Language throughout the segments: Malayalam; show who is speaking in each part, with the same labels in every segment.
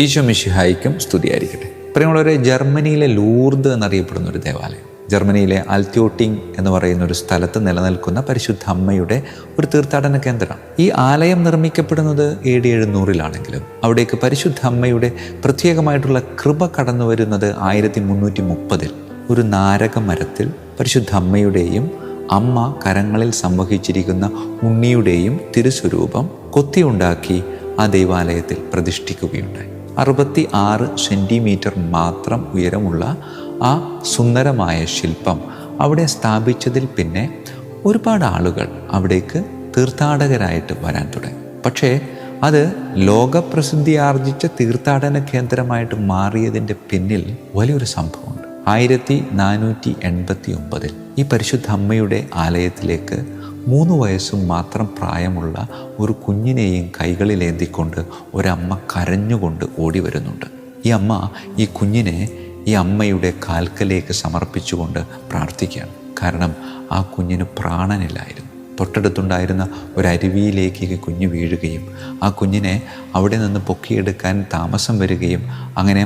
Speaker 1: ഈശോ മിശിഹായിക്കും സ്തുതിയായിരിക്കട്ടെ. പ്രിയമുള്ളവരെ, ജർമ്മനിയിലെ ലൂർദ് എന്നറിയപ്പെടുന്ന ഒരു ദേവാലയം, ജർമ്മനിയിലെ ആൽത്യോട്ടിംഗ് എന്ന് പറയുന്ന ഒരു സ്ഥലത്ത് നിലനിൽക്കുന്ന പരിശുദ്ധ അമ്മയുടെ ഒരു തീർത്ഥാടന കേന്ദ്രമാണ്. ഈ ആലയം നിർമ്മിക്കപ്പെടുന്നത് AD 700-ലാണെങ്കിലും അവിടേക്ക് പരിശുദ്ധ അമ്മയുടെ പ്രത്യേകമായിട്ടുള്ള കൃപ കടന്നു വരുന്നത് 1330-ൽ ഒരു നാരക മരത്തിൽ പരിശുദ്ധ അമ്മയുടെയും അമ്മ കരങ്ങളിൽ സംവഹിച്ചിരിക്കുന്ന ഉണ്ണിയുടെയും തിരുസ്വരൂപം കൊത്തിയുണ്ടാക്കി ആ ദൈവാലയത്തിൽ പ്രതിഷ്ഠിക്കുകയുണ്ടായി. 66 സെൻറ്റിമീറ്റർ മാത്രം ഉയരമുള്ള ആ സുന്ദരമായ ശില്പം അവിടെ സ്ഥാപിച്ചതിൽ പിന്നെ ഒരുപാട് ആളുകൾ അവിടേക്ക് തീർത്ഥാടകരായിട്ട് വരാൻ തുടങ്ങി. പക്ഷേ അത് ലോകപ്രസിദ്ധി ആർജിച്ച തീർത്ഥാടന കേന്ദ്രമായിട്ട് മാറിയതിൻ്റെ പിന്നിൽ വലിയൊരു സംഭവമുണ്ട്. 1489-ൽ ഈ പരിശുദ്ധ അമ്മയുടെ ആലയത്തിലേക്ക് 3 വയസ്സും മാത്രം പ്രായമുള്ള ഒരു കുഞ്ഞിനെയും കൈകളിലേന്തിക്കൊണ്ട് ഒരമ്മ കരഞ്ഞുകൊണ്ട് ഓടി വരുന്നുണ്ട്. ഈ അമ്മ ഈ കുഞ്ഞിനെ ഈ അമ്മയുടെ കാൽക്കലേക്ക് സമർപ്പിച്ചുകൊണ്ട് പ്രാർത്ഥിക്കുകയാണ്. കാരണം ആ കുഞ്ഞിന് പ്രാണനില്ലായിരുന്നു. തൊട്ടടുത്തുണ്ടായിരുന്ന ഒരരുവിയിലേക്ക് ഈ കുഞ്ഞ് വീഴുകയും ആ കുഞ്ഞിനെ അവിടെ നിന്ന് പൊക്കിയെടുക്കാൻ താമസം വരികയും അങ്ങനെ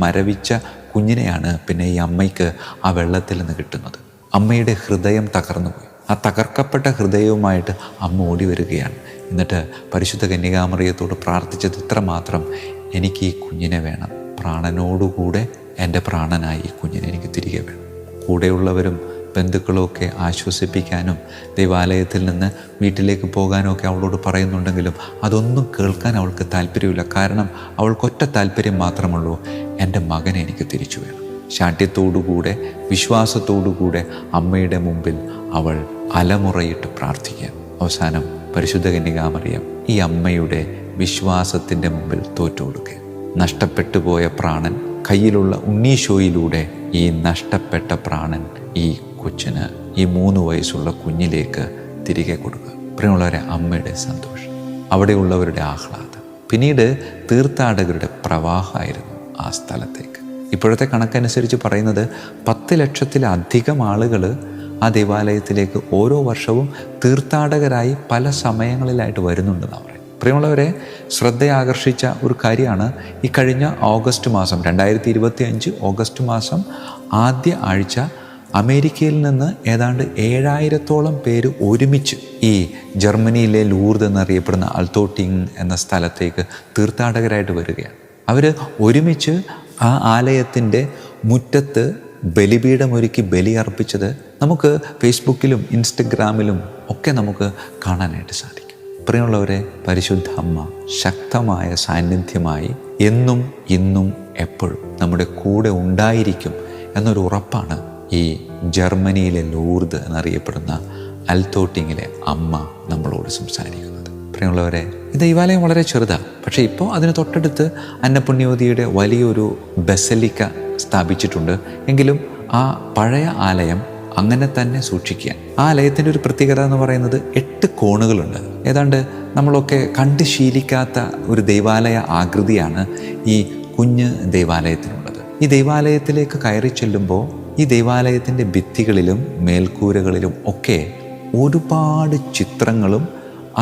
Speaker 1: മരവിച്ച കുഞ്ഞിനെയാണ് പിന്നെ ഈ അമ്മയ്ക്ക് ആ വെള്ളത്തിൽ നിന്ന് കിട്ടുന്നത്. അമ്മയുടെ ഹൃദയം തകർന്നുപോയി. ആ തകർക്കപ്പെട്ട ഹൃദയവുമായിട്ട് അമ്മ ഓടി വരികയാണ്. എന്നിട്ട് പരിശുദ്ധ കന്യകാമറിയത്തോട് പ്രാർത്ഥിച്ചത് ഇത്രമാത്രം: എനിക്ക് ഈ കുഞ്ഞിനെ വേണം, പ്രാണനോടുകൂടെ എൻ്റെ പ്രാണനായി ഈ കുഞ്ഞിനെ എനിക്ക് തിരികെ വേണം. കൂടെയുള്ളവരും ബന്ധുക്കളും ഒക്കെ ആശ്വസിപ്പിക്കാനും ദൈവാലയത്തിൽ നിന്ന് വീട്ടിലേക്ക് പോകാനും ഒക്കെ അവളോട് പറയുന്നുണ്ടെങ്കിലും അതൊന്നും കേൾക്കാൻ അവൾക്ക് താല്പര്യമില്ല. കാരണം അവൾക്കൊറ്റ താല്പര്യം മാത്രമുള്ളൂ: എൻ്റെ മകനെ എനിക്ക് തിരിച്ചു വേണം. ശാഠ്യത്തോടുകൂടെ വിശ്വാസത്തോടുകൂടെ അമ്മയുടെ മുമ്പിൽ അവൾ അലമുറയിട്ട് പ്രാർത്ഥിക്കുക. അവസാനം പരിശുദ്ധ കന്യകാമറിയം ഈ അമ്മയുടെ വിശ്വാസത്തിൻ്റെ മുമ്പിൽ തോറ്റുകൊടുക്കുക. നഷ്ടപ്പെട്ടു പോയ പ്രാണൻ കയ്യിലുള്ള ഉണ്ണീശോയിലൂടെ ഈ നഷ്ടപ്പെട്ട പ്രാണൻ ഈ കൊച്ചിന്, ഈ 3 വയസ്സുള്ള കുഞ്ഞിലേക്ക് തിരികെ കൊടുക്കുക. പ്രിയമുള്ളവരെ, അമ്മയുടെ സന്തോഷം, അവിടെയുള്ളവരുടെ ആഹ്ലാദം, പിന്നീട് തീർത്ഥാടകരുടെ പ്രവാഹമായിരുന്നു ആ സ്ഥലത്തേക്ക്. ഇപ്പോഴത്തെ കണക്കനുസരിച്ച് പറയുന്നത് 10 ലക്ഷത്തിലധികം ആളുകൾ ആ ദേവാലയത്തിലേക്ക് ഓരോ വർഷവും തീർത്ഥാടകരായി പല സമയങ്ങളിലായിട്ട് വരുന്നുണ്ടെന്നാണ് പറയുന്നത്. പ്രിയമുള്ളവരെ, ശ്രദ്ധയാകർഷിച്ച ഒരു കാര്യമാണ് ഈ കഴിഞ്ഞ ഓഗസ്റ്റ് മാസം 2025 ഓഗസ്റ്റ് മാസം ആദ്യ ആഴ്ച അമേരിക്കയിൽ നിന്ന് ഏതാണ്ട് 7000-ഓളം പേര് ഒരുമിച്ച് ഈ ജർമ്മനിയിലെ ലൂർദ് എന്നറിയപ്പെടുന്ന ആൽത്യോട്ടിംഗ് എന്ന സ്ഥലത്തേക്ക് തീർത്ഥാടകരായിട്ട് വരികയാണ്. അവർ ഒരുമിച്ച് ആ ആലയത്തിൻ്റെ മുറ്റത്ത് ബലിപീഠമൊരുക്കി ബലി അർപ്പിച്ചത് നമുക്ക് ഫേസ്ബുക്കിലും ഇൻസ്റ്റഗ്രാമിലും ഒക്കെ നമുക്ക് കാണാനായിട്ട് സാധിക്കും. പ്രിയമുള്ളവരെ, പരിശുദ്ധ അമ്മ ശക്തമായ സാന്നിധ്യമായി എന്നും ഇന്നും എപ്പോഴും നമ്മുടെ കൂടെ ഉണ്ടായിരിക്കും എന്നൊരു ഉറപ്പാണ് ഈ ജർമ്മനിയിലെ ലൂർദ് എന്നറിയപ്പെടുന്ന ആൽത്യോട്ടിങ്ങിലെ അമ്മ നമ്മളോട് സംസാരിക്കുന്നത്. പ്രിയമുള്ളവരെ, ഈ ദൈവാലയം വളരെ ചെറുതാണ്. പക്ഷേ ഇപ്പോൾ അതിന് തൊട്ടടുത്ത് അന്നപുണ്യവതിയുടെ വലിയൊരു ബസലിക്ക സ്ഥാപിച്ചിട്ടുണ്ട്. എങ്കിലും ആ പഴയ ആലയം അങ്ങനെ തന്നെ സൂക്ഷിക്കുക. ആ ആലയത്തിൻ്റെ ഒരു പ്രത്യേകത എന്ന് പറയുന്നത് 8 കോണുകളുണ്ട്. ഏതാണ്ട് നമ്മളൊക്കെ കണ്ട് ശീലിക്കാത്ത ഒരു ദൈവാലയ ആകൃതിയാണ് ഈ കുഞ്ഞ് ദൈവാലയത്തിനുള്ളത്. ഈ ദൈവാലയത്തിലേക്ക് കയറി ചെല്ലുമ്പോൾ ഈ ദൈവാലയത്തിൻ്റെ ഭിത്തികളിലും മേൽക്കൂരകളിലും ഒക്കെ ഒരുപാട് ചിത്രങ്ങളും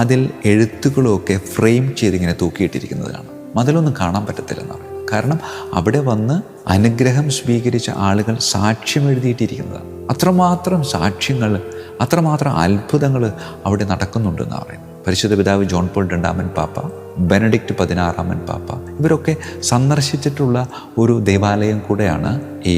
Speaker 1: അതിൽ എഴുത്തുകളും ഒക്കെ ഫ്രെയിം ചെയ്തിങ്ങനെ തൂക്കിയിട്ടിരിക്കുന്നതാണ്. മതിലൊന്നും കാണാൻ പറ്റത്തില്ലെന്നാണ്. കാരണം അവിടെ വന്ന് അനുഗ്രഹം സ്വീകരിച്ച ആളുകൾ സാക്ഷ്യം എഴുതിയിട്ടിരിക്കുന്നതാണ്. അത്രമാത്രം സാക്ഷ്യങ്ങൾ, അത്രമാത്രം അത്ഭുതങ്ങൾ അവിടെ നടക്കുന്നുണ്ടെന്നാണ് പറയുന്നത്. പരിശുദ്ധ പിതാവ് ജോൺ പോൾ രണ്ടാമൻ പാപ്പ, ബെനഡിക്റ്റ് 16-ാമൻ പാപ്പ, ഇവരൊക്കെ സന്ദർശിച്ചിട്ടുള്ള ഒരു ദേവാലയം കൂടെയാണ് ഈ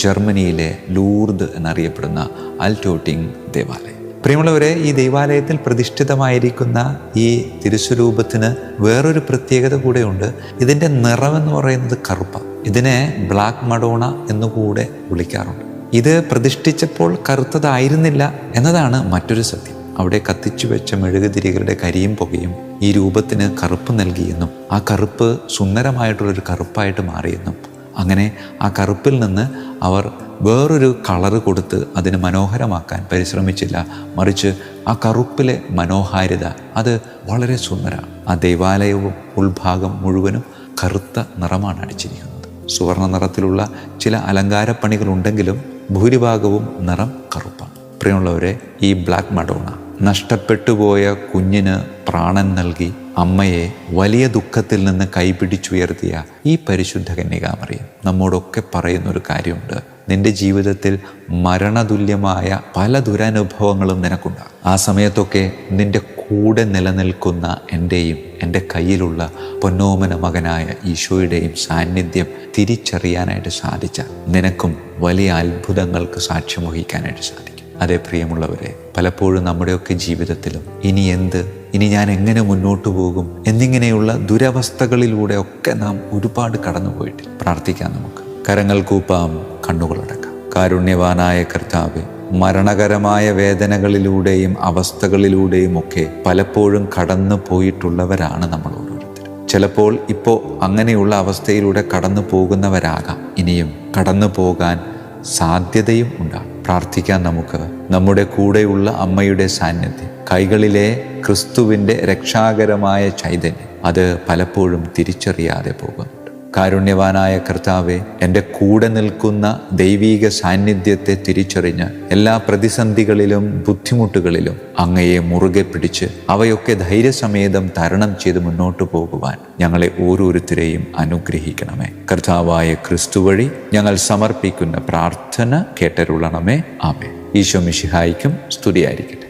Speaker 1: ജർമ്മനിയിലെ ലൂർദ് എന്നറിയപ്പെടുന്ന ആൽത്യോട്ടിംഗ് ദേവാലയം. പ്രിയമുള്ളവരെ, ഈ ദൈവാലയത്തിൽ പ്രതിഷ്ഠിതമായിരിക്കുന്ന ഈ തിരുസ്വരൂപത്തിന് വേറൊരു പ്രത്യേകത കൂടെയുണ്ട്. ഇതിൻ്റെ നിറമെന്ന് പറയുന്നത് കറുപ്പാണ്. ഇതിനെ ബ്ലാക്ക് മഡോണ എന്നുകൂടെ വിളിക്കാറുണ്ട്. ഇത് പ്രതിഷ്ഠിച്ചപ്പോൾ കറുത്തതായിരുന്നില്ല എന്നതാണ് മറ്റൊരു സത്യം. അവിടെ കത്തിച്ചു വെച്ച മെഴുകുതിരികളുടെ കരിയും പുകയും ഈ രൂപത്തിന് കറുപ്പ് നൽകിയെന്നും ആ കറുപ്പ് സുന്ദരമായിട്ടുള്ളൊരു കറുപ്പായിട്ട് മാറിയെന്നും അങ്ങനെ ആ കറുപ്പിൽ നിന്ന് അവർ വേറൊരു കളറ് കൊടുത്ത് അതിന് മനോഹരമാക്കാൻ പരിശ്രമിച്ചില്ല. മറിച്ച് ആ കറുപ്പിലെ മനോഹാരിത അത് വളരെ സുന്ദരമാണ്. ആ ദൈവാലയവും ഉൾഭാഗം മുഴുവനും കറുത്ത നിറമാണ് അടിച്ചിരിക്കുന്നത്. സുവർണ്ണ നിറത്തിലുള്ള ചില അലങ്കാരപ്പണികളുണ്ടെങ്കിലും ഭൂരിഭാഗവും നിറം കറുപ്പാണ്. പ്രിയമുള്ളവരെ, ഈ ബ്ലാക്ക് മഡോണ നഷ്ടപ്പെട്ടുപോയ കുഞ്ഞിന് പ്രാണൻ നൽകി അമ്മയെ വലിയ ദുഃഖത്തിൽ നിന്ന് കൈപിടിച്ചുയർത്തിയ ഈ പരിശുദ്ധ കന്യകാമറിയം നമ്മോടൊക്കെ പറയുന്നൊരു കാര്യമുണ്ട്. നിന്റെ ജീവിതത്തിൽ മരണതുല്യമായ പല ദുരനുഭവങ്ങളും നിനക്കുണ്ടാകും. ആ സമയത്തൊക്കെ നിന്റെ കൂടെ നിലനിൽക്കുന്ന എൻ്റെയും എൻ്റെ കയ്യിലുള്ള പൊന്നോമന മകനായ ഈശോയുടെയും സാന്നിധ്യം തിരിച്ചറിയാനായിട്ട് സാധിച്ചാൽ നിനക്കും വലിയ അത്ഭുതങ്ങൾക്ക് സാക്ഷ്യം വഹിക്കാനായിട്ട് സാധിക്കും. അതേ പ്രിയമുള്ളവരെ, പലപ്പോഴും നമ്മുടെയൊക്കെ ജീവിതത്തിലും ഇനി ഞാൻ എങ്ങനെ മുന്നോട്ട് പോകും എന്നിങ്ങനെയുള്ള ദുരവസ്ഥകളിലൂടെ ഒക്കെ നാം ഒരുപാട് കടന്നുപോയിട്ട് പ്രാർത്ഥിക്കാം. നമുക്ക് കരങ്ങൾ കൂപ്പാം, കണ്ണുകളടക്കാം. കാരുണ്യവാനായ കർത്താവേ, മരണകരമായ വേദനകളിലൂടെയും അവസ്ഥകളിലൂടെയും ഒക്കെ പലപ്പോഴും കടന്നു പോയിട്ടുള്ളവരാണ് നമ്മൾ ഓരോരുത്തരും. ചിലപ്പോൾ ഇപ്പോൾ അങ്ങനെയുള്ള അവസ്ഥയിലൂടെ കടന്നു പോകുന്നവരാകാം, ഇനിയും കടന്നു പോകാൻ സാധ്യതയും ഉണ്ടാകും. പ്രാർത്ഥിക്കാൻ നമുക്ക്. നമ്മുടെ കൂടെയുള്ള അമ്മയുടെ സാന്നിധ്യം, കൈകളിലെ ക്രിസ്തുവിൻ്റെ രക്ഷാകരമായ ചൈതന്യം, അത് പലപ്പോഴും തിരിച്ചറിയാതെ പോകുന്നുണ്ട്. കാരുണ്യവാനായ കർത്താവെ, എൻ്റെ കൂടെ നിൽക്കുന്ന ദൈവീക സാന്നിധ്യത്തെ തിരിച്ചറിഞ്ഞ് എല്ലാ പ്രതിസന്ധികളിലും ബുദ്ധിമുട്ടുകളിലും അങ്ങയെ മുറുകെ പിടിച്ച് അവയൊക്കെ ധൈര്യസമേതം തരണം ചെയ്ത് മുന്നോട്ട് പോകുവാൻ ഞങ്ങളെ ഓരോരുത്തരെയും അനുഗ്രഹിക്കണമേ. കർത്താവായ ക്രിസ്തു വഴി ഞങ്ങൾ സമർപ്പിക്കുന്ന പ്രാർത്ഥന കേട്ടരുളണമേ. ആമേൻ. ഈശോ മിശിഹായ്ക്കും സ്തുതിയായിരിക്കട്ടെ.